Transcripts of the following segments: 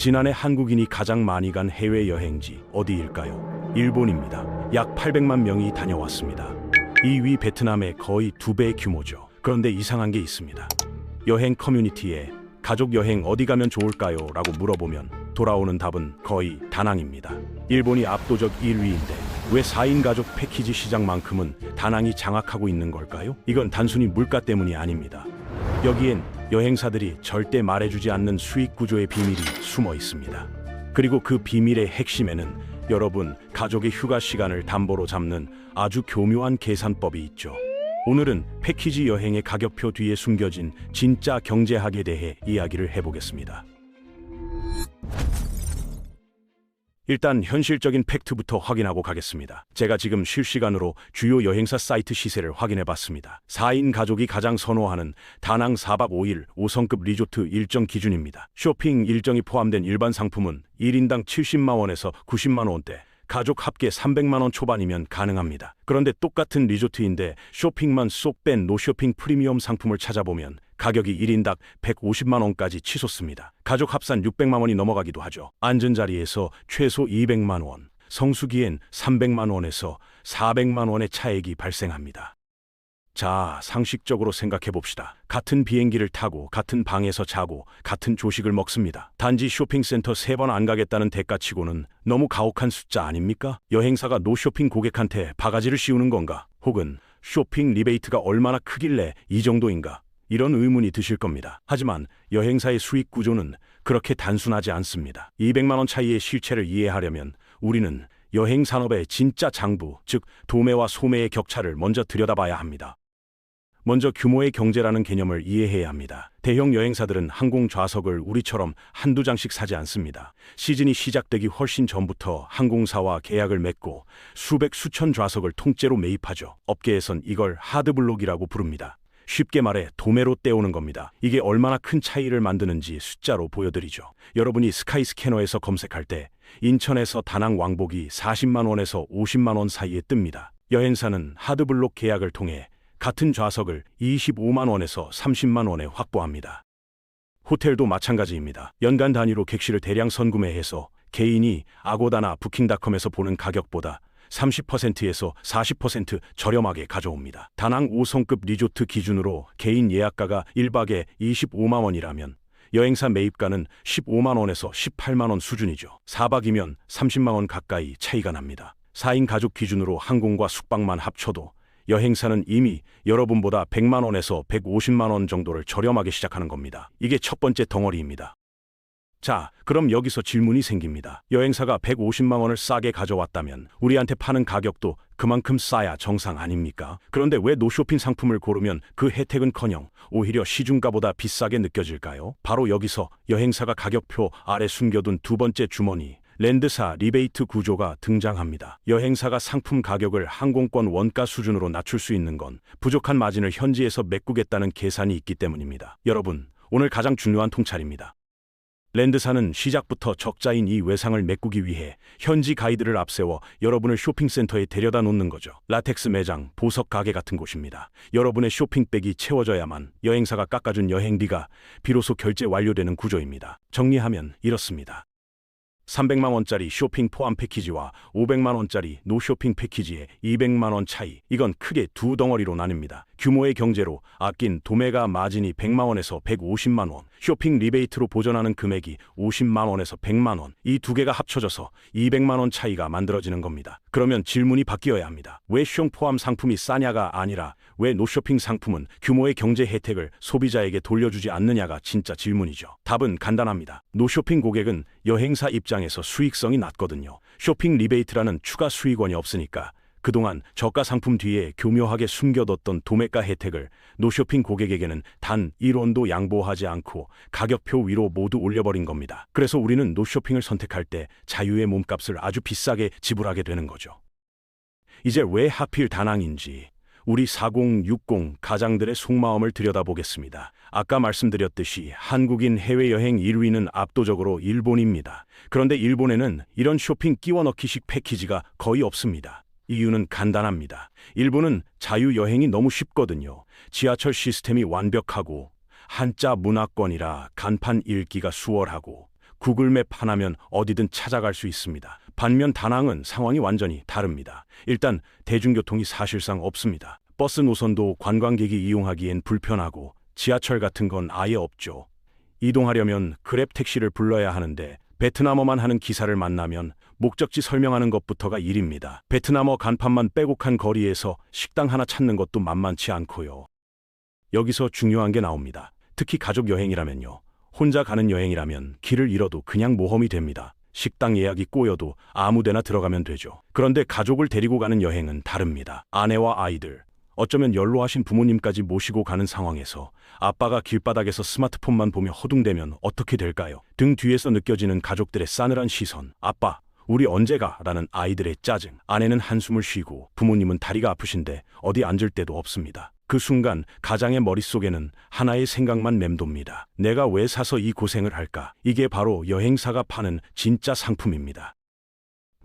지난해 한국인이 가장 많이 간 해외여행지 어디일까요? 일본입니다. 약 800만 명이 다녀왔습니다. 2위 베트남의 거의 2배 규모죠. 그런데 이상한 게 있습니다. 여행 커뮤니티에 가족 여행 어디 가면 좋을까요? 라고 물어보면 돌아오는 답은 거의 다낭입니다. 일본이 압도적 1위인데 왜 4인 가족 패키지 시장만큼은 다낭이 장악하고 있는 걸까요? 이건 단순히 물가 때문이 아닙니다. 여기엔 여행사들이 절대 말해주지 않는 수익 구조의 비밀이 숨어 있습니다. 그리고 그 비밀의 핵심에는 여러분 가족의 휴가 시간을 담보로 잡는 아주 교묘한 계산법이 있죠. 오늘은 패키지 여행의 가격표 뒤에 숨겨진 진짜 경제학에 대해 이야기를 해보겠습니다. 일단 현실적인 팩트부터 확인하고 가겠습니다. 제가 지금 실시간으로 주요 여행사 사이트 시세를 확인해 봤습니다. 4인 가족이 가장 선호하는 다낭 4박 5일 5성급 리조트 일정 기준입니다. 쇼핑 일정이 포함된 일반 상품은 1인당 70만 원에서 90만 원대, 가족 합계 300만 원 초반이면 가능합니다. 그런데 똑같은 리조트인데 쇼핑만 쏙 뺀 노쇼핑 프리미엄 상품을 찾아보면 가격이 1인당 150만 원까지 치솟습니다. 가족 합산 600만 원이 넘어가기도 하죠. 앉은 자리에서 최소 200만 원, 성수기엔 300만 원에서 400만 원의 차액이 발생합니다. 자, 상식적으로 생각해 봅시다. 같은 비행기를 타고 같은 방에서 자고 같은 조식을 먹습니다. 단지 쇼핑센터 3번 안 가겠다는 대가치고는 너무 가혹한 숫자 아닙니까? 여행사가 노쇼핑 고객한테 바가지를 씌우는 건가? 혹은 쇼핑 리베이트가 얼마나 크길래 이 정도인가? 이런 의문이 드실 겁니다. 하지만 여행사의 수익 구조는 그렇게 단순하지 않습니다. 200만 원 차이의 실체를 이해하려면 우리는 여행 산업의 진짜 장부, 즉 도매와 소매의 격차를 먼저 들여다봐야 합니다. 먼저 규모의 경제라는 개념을 이해해야 합니다. 대형 여행사들은 항공 좌석을 우리처럼 한두 장씩 사지 않습니다. 시즌이 시작되기 훨씬 전부터 항공사와 계약을 맺고 수백 수천 좌석을 통째로 매입하죠. 업계에선 이걸 하드블록이라고 부릅니다. 쉽게 말해 도매로 떼오는 겁니다. 이게 얼마나 큰 차이를 만드는지 숫자로 보여드리죠. 여러분이 스카이스캐너에서 검색할 때 인천에서 다낭 왕복이 40만 원에서 50만 원 사이에 뜹니다. 여행사는 하드블록 계약을 통해 같은 좌석을 25만 원에서 30만 원에 확보합니다. 호텔도 마찬가지입니다. 연간 단위로 객실을 대량 선구매해서 개인이 아고다나 부킹닷컴에서 보는 가격보다 30%에서 40% 저렴하게 가져옵니다. 다낭 5성급 리조트 기준으로 개인 예약가가 1박에 25만 원이라면 여행사 매입가는 15만 원에서 18만 원 수준이죠. 4박이면 30만 원 가까이 차이가 납니다. 4인 가족 기준으로 항공과 숙박만 합쳐도 여행사는 이미 여러분보다 100만 원에서 150만 원 정도를 저렴하게 시작하는 겁니다. 이게 첫 번째 덩어리입니다. 자, 그럼 여기서 질문이 생깁니다. 여행사가 150만 원을 싸게 가져왔다면 우리한테 파는 가격도 그만큼 싸야 정상 아닙니까? 그런데 왜 노쇼핑 상품을 고르면 그 혜택은커녕 오히려 시중가보다 비싸게 느껴질까요? 바로 여기서 여행사가 가격표 아래 숨겨둔 두 번째 주머니, 랜드사 리베이트 구조가 등장합니다. 여행사가 상품 가격을 항공권 원가 수준으로 낮출 수 있는 건 부족한 마진을 현지에서 메꾸겠다는 계산이 있기 때문입니다. 여러분, 오늘 가장 중요한 통찰입니다. 랜드사는 시작부터 적자인 이 외상을 메꾸기 위해 현지 가이드를 앞세워 여러분을 쇼핑센터에 데려다 놓는 거죠. 라텍스 매장, 보석 가게 같은 곳입니다. 여러분의 쇼핑백이 채워져야만 여행사가 깎아준 여행비가 비로소 결제 완료되는 구조입니다. 정리하면 이렇습니다. 300만 원짜리 쇼핑 포함 패키지와 500만 원짜리 노쇼핑 패키지의 200만 원 차이, 이건 크게 두 덩어리로 나뉩니다. 규모의 경제로 아낀 도매가 마진이 100만 원에서 150만 원, 쇼핑 리베이트로 보전하는 금액이 50만 원에서 100만 원, 이 두 개가 합쳐져서 200만 원 차이가 만들어지는 겁니다. 그러면 질문이 바뀌어야 합니다. 왜 쇼 포함 상품이 싸냐가 아니라 왜 노쇼핑 상품은 규모의 경제 혜택을 소비자에게 돌려주지 않느냐가 진짜 질문이죠. 답은 간단합니다. 노쇼핑 고객은 여행사 입장에서 수익성이 낮거든요. 쇼핑 리베이트라는 추가 수익원이 없으니까 그동안 저가 상품 뒤에 교묘하게 숨겨뒀던 도매가 혜택을 노쇼핑 고객에게는 단 1원도 양보하지 않고 가격표 위로 모두 올려버린 겁니다. 그래서 우리는 노쇼핑을 선택할 때 자유의 몸값을 아주 비싸게 지불하게 되는 거죠. 이제 왜 하필 다낭인지 우리 4060 가장들의 속마음을 들여다보겠습니다. 아까 말씀드렸듯이 한국인 해외여행 1위는 압도적으로 일본입니다. 그런데 일본에는 이런 쇼핑 끼워 넣기식 패키지가 거의 없습니다. 이유는 간단합니다. 일본은 자유여행이 너무 쉽거든요. 지하철 시스템이 완벽하고 한자 문화권이라 간판 읽기가 수월하고 구글맵 하나면 어디든 찾아갈 수 있습니다. 반면 다낭은 상황이 완전히 다릅니다. 일단 대중교통이 사실상 없습니다. 버스 노선도 관광객이 이용하기엔 불편하고 지하철 같은 건 아예 없죠. 이동하려면 그랩 택시를 불러야 하는데 베트남어만 하는 기사를 만나면 목적지 설명하는 것부터가 일입니다. 베트남어 간판만 빼곡한 거리에서 식당 하나 찾는 것도 만만치 않고요. 여기서 중요한 게 나옵니다. 특히 가족 여행이라면요. 혼자 가는 여행이라면 길을 잃어도 그냥 모험이 됩니다. 식당 예약이 꼬여도 아무데나 들어가면 되죠. 그런데 가족을 데리고 가는 여행은 다릅니다. 아내와 아이들, 어쩌면 연로하신 부모님까지 모시고 가는 상황에서 아빠가 길바닥에서 스마트폰만 보며 허둥대면 어떻게 될까요? 등 뒤에서 느껴지는 가족들의 싸늘한 시선. 아빠, 우리 언제 가? 라는 아이들의 짜증. 아내는 한숨을 쉬고 부모님은 다리가 아프신데 어디 앉을 데도 없습니다. 그 순간 가장의 머릿속에는 하나의 생각만 맴돕니다. 내가 왜 사서 이 고생을 할까? 이게 바로 여행사가 파는 진짜 상품입니다.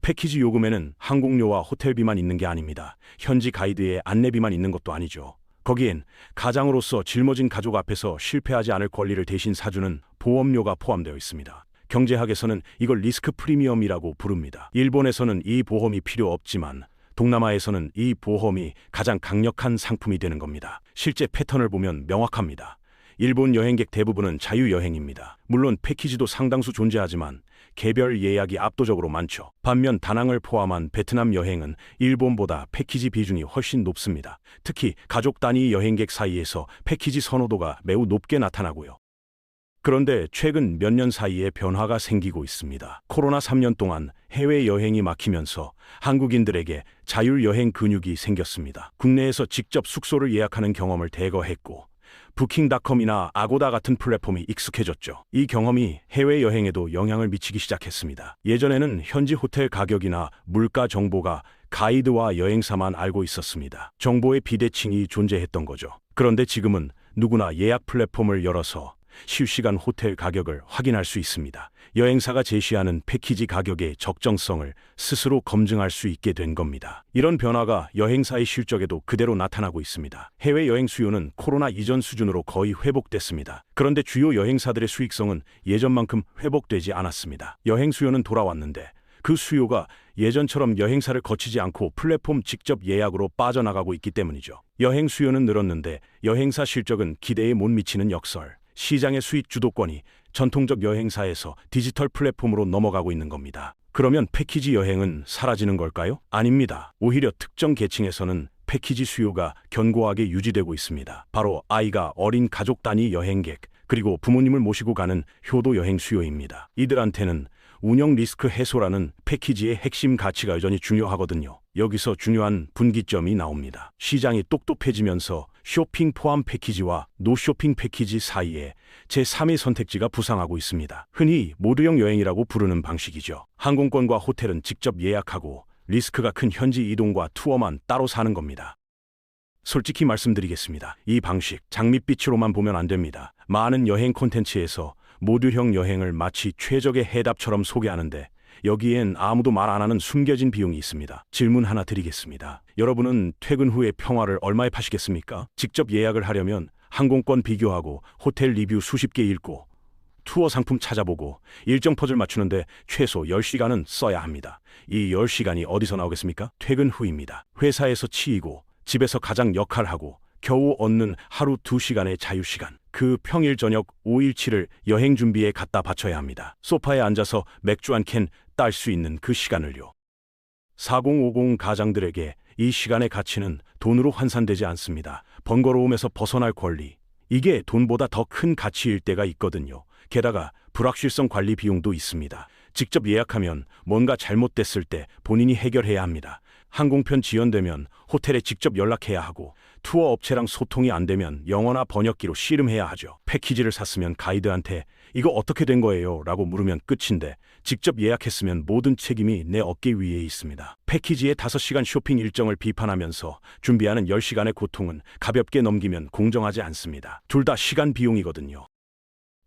패키지 요금에는 항공료와 호텔비만 있는 게 아닙니다. 현지 가이드의 안내비만 있는 것도 아니죠. 거기엔 가장으로서 짊어진 가족 앞에서 실패하지 않을 권리를 대신 사주는 보험료가 포함되어 있습니다. 경제학에서는 이걸 리스크 프리미엄이라고 부릅니다. 일본에서는 이 보험이 필요 없지만 동남아에서는 이 보험이 가장 강력한 상품이 되는 겁니다. 실제 패턴을 보면 명확합니다. 일본 여행객 대부분은 자유여행입니다. 물론 패키지도 상당수 존재하지만 개별 예약이 압도적으로 많죠. 반면 다낭을 포함한 베트남 여행은 일본보다 패키지 비중이 훨씬 높습니다. 특히 가족 단위 여행객 사이에서 패키지 선호도가 매우 높게 나타나고요. 그런데 최근 몇 년 사이에 변화가 생기고 있습니다. 코로나 3년 동안 해외여행이 막히면서 한국인들에게 자율여행 근육이 생겼습니다. 국내에서 직접 숙소를 예약하는 경험을 대거했고 부킹닷컴이나 아고다 같은 플랫폼이 익숙해졌죠. 이 경험이 해외여행에도 영향을 미치기 시작했습니다. 예전에는 현지 호텔 가격이나 물가 정보가 가이드와 여행사만 알고 있었습니다. 정보의 비대칭이 존재했던 거죠. 그런데 지금은 누구나 예약 플랫폼을 열어서 실시간 호텔 가격을 확인할 수 있습니다. 여행사가 제시하는 패키지 가격의 적정성을 스스로 검증할 수 있게 된 겁니다. 이런 변화가 여행사의 실적에도 그대로 나타나고 있습니다. 해외여행 수요는 코로나 이전 수준으로 거의 회복됐습니다. 그런데 주요 여행사들의 수익성은 예전만큼 회복되지 않았습니다. 여행 수요는 돌아왔는데 그 수요가 예전처럼 여행사를 거치지 않고 플랫폼 직접 예약으로 빠져나가고 있기 때문이죠. 여행 수요는 늘었는데 여행사 실적은 기대에 못 미치는 역설. 시장의 수익 주도권이 전통적 여행사에서 디지털 플랫폼으로 넘어가고 있는 겁니다. 그러면 패키지 여행은 사라지는 걸까요? 아닙니다. 오히려 특정 계층에서는 패키지 수요가 견고하게 유지되고 있습니다. 바로 아이가 어린 가족 단위 여행객, 그리고 부모님을 모시고 가는 효도 여행 수요입니다. 이들한테는 운영 리스크 해소라는 패키지의 핵심 가치가 여전히 중요하거든요. 여기서 중요한 분기점이 나옵니다. 시장이 똑똑해지면서 쇼핑 포함 패키지와 노쇼핑 패키지 사이에 제3의 선택지가 부상하고 있습니다. 흔히 모두형 여행이라고 부르는 방식이죠. 항공권과 호텔은 직접 예약하고 리스크가 큰 현지 이동과 투어만 따로 사는 겁니다. 솔직히 말씀드리겠습니다. 이 방식 장밋빛으로만 보면 안 됩니다. 많은 여행 콘텐츠에서 모듈형 여행을 마치 최적의 해답처럼 소개하는데 여기엔 아무도 말 안 하는 숨겨진 비용이 있습니다. 질문 하나 드리겠습니다. 여러분은 퇴근 후에 평화를 얼마에 파시겠습니까? 직접 예약을 하려면 항공권 비교하고 호텔 리뷰 수십 개 읽고 투어 상품 찾아보고 일정 퍼즐 맞추는데 최소 10시간은 써야 합니다. 이 10시간이 어디서 나오겠습니까? 퇴근 후입니다. 회사에서 치이고 집에서 가장 역할하고 겨우 얻는 하루 2시간의 자유시간. 그 평일 저녁 5일치를 여행 준비에 갖다 바쳐야 합니다. 소파에 앉아서 맥주 한 캔 딸 수 있는 그 시간을요. 4050 가장들에게 이 시간의 가치는 돈으로 환산되지 않습니다. 번거로움에서 벗어날 권리. 이게 돈보다 더 큰 가치일 때가 있거든요. 게다가 불확실성 관리 비용도 있습니다. 직접 예약하면 뭔가 잘못됐을 때 본인이 해결해야 합니다. 항공편 지연되면 호텔에 직접 연락해야 하고 투어 업체랑 소통이 안 되면 영어나 번역기로 씨름해야 하죠. 패키지를 샀으면 가이드한테 이거 어떻게 된 거예요? 라고 물으면 끝인데 직접 예약했으면 모든 책임이 내 어깨 위에 있습니다. 패키지의 5시간 쇼핑 일정을 비판하면서 준비하는 10시간의 고통은 가볍게 넘기면 공정하지 않습니다. 둘 다 시간 비용이거든요.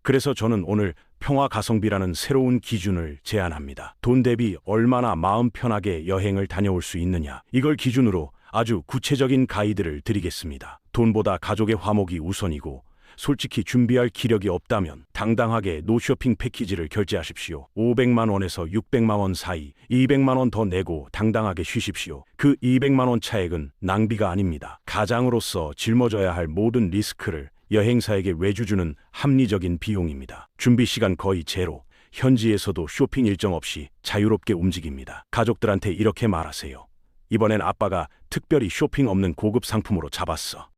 그래서 저는 오늘 평화 가성비라는 새로운 기준을 제안합니다. 돈 대비 얼마나 마음 편하게 여행을 다녀올 수 있느냐. 이걸 기준으로 아주 구체적인 가이드를 드리겠습니다. 돈보다 가족의 화목이 우선이고 솔직히 준비할 기력이 없다면 당당하게 노쇼핑 패키지를 결제하십시오. 500만 원에서 600만 원 사이 200만 원 더 내고 당당하게 쉬십시오. 그 200만 원 차액은 낭비가 아닙니다. 가장으로서 짊어져야 할 모든 리스크를 여행사에게 외주주는 합리적인 비용입니다. 준비 시간 거의 제로. 현지에서도 쇼핑 일정 없이 자유롭게 움직입니다. 가족들한테 이렇게 말하세요. 이번엔 아빠가 특별히 쇼핑 없는 고급 상품으로 잡았어.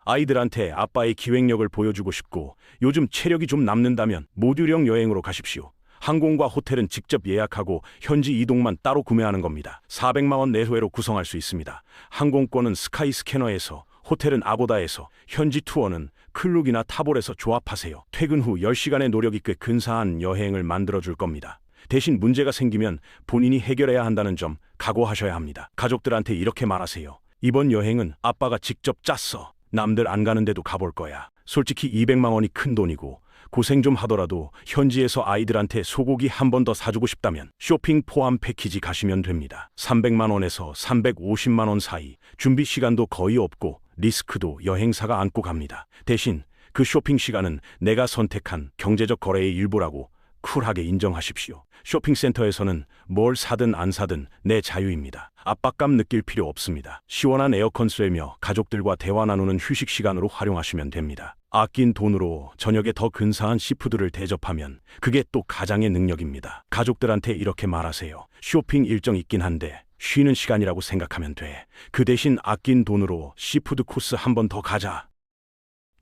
아이들한테 아빠의 기획력을 보여주고 싶고 요즘 체력이 좀 남는다면 모듈형 여행으로 가십시오. 항공과 호텔은 직접 예약하고 현지 이동만 따로 구매하는 겁니다. 400만 원 내외로 구성할 수 있습니다. 항공권은 스카이스캐너에서, 호텔은 아고다에서, 현지 투어는 클룩이나 타볼에서 조합하세요. 퇴근 후 10시간의 노력이 꽤 근사한 여행을 만들어줄 겁니다. 대신 문제가 생기면 본인이 해결해야 한다는 점 각오하셔야 합니다. 가족들한테 이렇게 말하세요. 이번 여행은 아빠가 직접 짰어. 남들 안 가는데도 가볼 거야. 솔직히 200만 원이 큰 돈이고 고생 좀 하더라도 현지에서 아이들한테 소고기 한 번 더 사주고 싶다면 쇼핑 포함 패키지 가시면 됩니다. 300만 원에서 350만 원 사이, 준비 시간도 거의 없고 리스크도 여행사가 안고 갑니다. 대신 그 쇼핑 시간은 내가 선택한 경제적 거래의 일부라고 쿨하게 인정하십시오. 쇼핑센터에서는 뭘 사든 안 사든 내 자유입니다. 압박감 느낄 필요 없습니다. 시원한 에어컨 쐬며 가족들과 대화 나누는 휴식 시간으로 활용하시면 됩니다. 아낀 돈으로 저녁에 더 근사한 시푸드를 대접하면 그게 또 가장의 능력입니다. 가족들한테 이렇게 말하세요. 쇼핑 일정 있긴 한데 쉬는 시간이라고 생각하면 돼. 그 대신 아낀 돈으로 시푸드 코스 한 번 더 가자.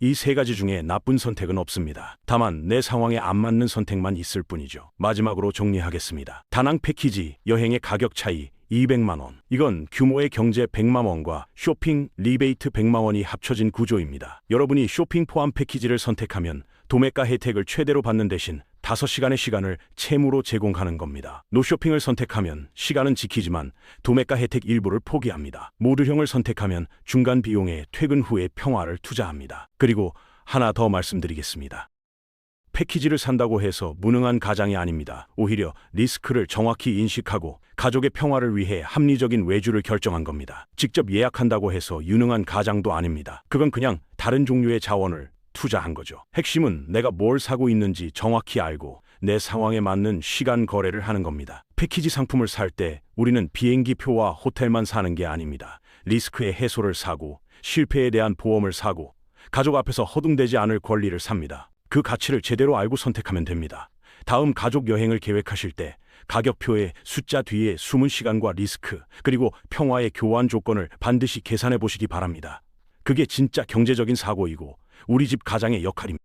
이 세 가지 중에 나쁜 선택은 없습니다. 다만 내 상황에 안 맞는 선택만 있을 뿐이죠. 마지막으로 정리하겠습니다. 다낭 패키지 여행의 가격 차이 200만 원. 이건 규모의 경제 100만 원과 쇼핑 리베이트 100만 원이 합쳐진 구조입니다. 여러분이 쇼핑 포함 패키지를 선택하면 도매가 혜택을 최대로 받는 대신 5시간의 시간을 채무로 제공하는 겁니다. 노쇼핑을 선택하면 시간은 지키지만 도매가 혜택 일부를 포기합니다. 모듈형을 선택하면 중간 비용에 퇴근 후에 평화를 투자합니다. 그리고 하나 더 말씀드리겠습니다. 패키지를 산다고 해서 무능한 가장이 아닙니다. 오히려 리스크를 정확히 인식하고 가족의 평화를 위해 합리적인 외주를 결정한 겁니다. 직접 예약한다고 해서 유능한 가장도 아닙니다. 그건 그냥 다른 종류의 자원을 투자한 거죠. 핵심은 내가 뭘 사고 있는지 정확히 알고 내 상황에 맞는 시간 거래를 하는 겁니다. 패키지 상품을 살 때 우리는 비행기 표와 호텔만 사는 게 아닙니다. 리스크의 해소를 사고 실패에 대한 보험을 사고 가족 앞에서 허둥대지 않을 권리를 삽니다. 그 가치를 제대로 알고 선택하면 됩니다. 다음 가족 여행을 계획하실 때 가격표의 숫자 뒤에 숨은 시간과 리스크 그리고 평화의 교환 조건을 반드시 계산해 보시기 바랍니다. 그게 진짜 경제적인 사고이고 우리 집 가장의 역할입니다.